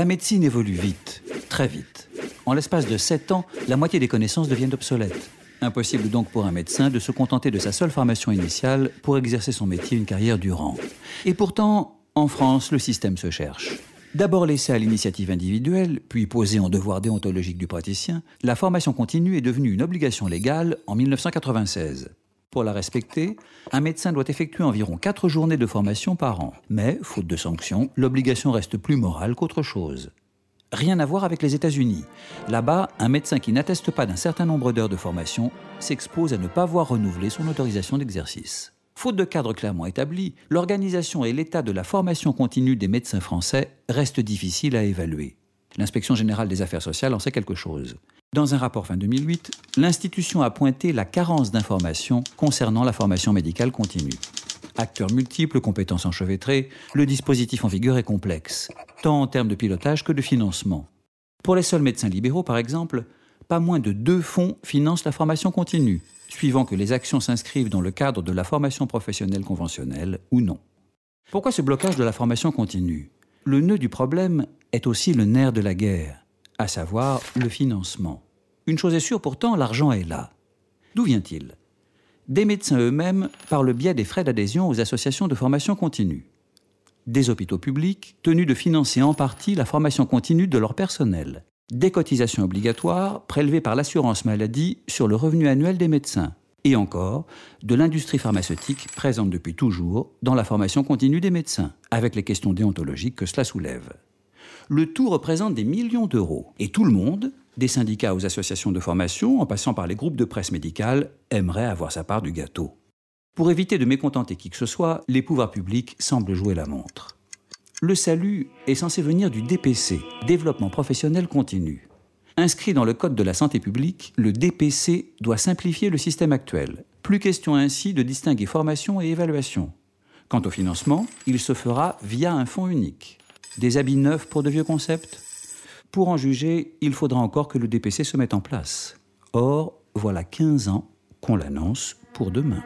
La médecine évolue vite, très vite. En l'espace de 7 ans, la moitié des connaissances deviennent obsolètes. Impossible donc pour un médecin de se contenter de sa seule formation initiale pour exercer son métier une carrière durant. Et pourtant, en France, le système se cherche. D'abord laissée à l'initiative individuelle, puis posée en devoir déontologique du praticien, la formation continue est devenue une obligation légale en 1996. Pour la respecter, un médecin doit effectuer environ 4 journées de formation par an. Mais, faute de sanctions, l'obligation reste plus morale qu'autre chose. Rien à voir avec les États-Unis. Là-bas, un médecin qui n'atteste pas d'un certain nombre d'heures de formation s'expose à ne pas voir renouveler son autorisation d'exercice. Faute de cadre clairement établi, l'organisation et l'état de la formation continue des médecins français restent difficiles à évaluer. L'Inspection générale des affaires sociales en sait quelque chose. Dans un rapport fin 2008, l'institution a pointé la carence d'informations concernant la formation médicale continue. Acteurs multiples, compétences enchevêtrées, le dispositif en vigueur est complexe, tant en termes de pilotage que de financement. Pour les seuls médecins libéraux, par exemple, pas moins de 2 fonds financent la formation continue, suivant que les actions s'inscrivent dans le cadre de la formation professionnelle conventionnelle ou non. Pourquoi ce blocage de la formation continue ? Le nœud du problème est aussi le nerf de la guerre, à savoir le financement. Une chose est sûre pourtant, l'argent est là. D'où vient-il ? Des médecins eux-mêmes par le biais des frais d'adhésion aux associations de formation continue. Des hôpitaux publics tenus de financer en partie la formation continue de leur personnel. Des cotisations obligatoires prélevées par l'assurance maladie sur le revenu annuel des médecins. Et encore, de l'industrie pharmaceutique présente depuis toujours dans la formation continue des médecins, avec les questions déontologiques que cela soulève. Le tout représente des millions d'euros. Et tout le monde, des syndicats aux associations de formation, en passant par les groupes de presse médicale, aimerait avoir sa part du gâteau. Pour éviter de mécontenter qui que ce soit, les pouvoirs publics semblent jouer la montre. Le salut est censé venir du DPC, Développement professionnel continu. Inscrit dans le Code de la santé publique, le DPC doit simplifier le système actuel. Plus question ainsi de distinguer formation et évaluation. Quant au financement, il se fera via un fonds unique. Des habits neufs pour de vieux concepts ? Pour en juger, il faudra encore que le DPC se mette en place. Or, voilà 15 ans qu'on l'annonce pour demain.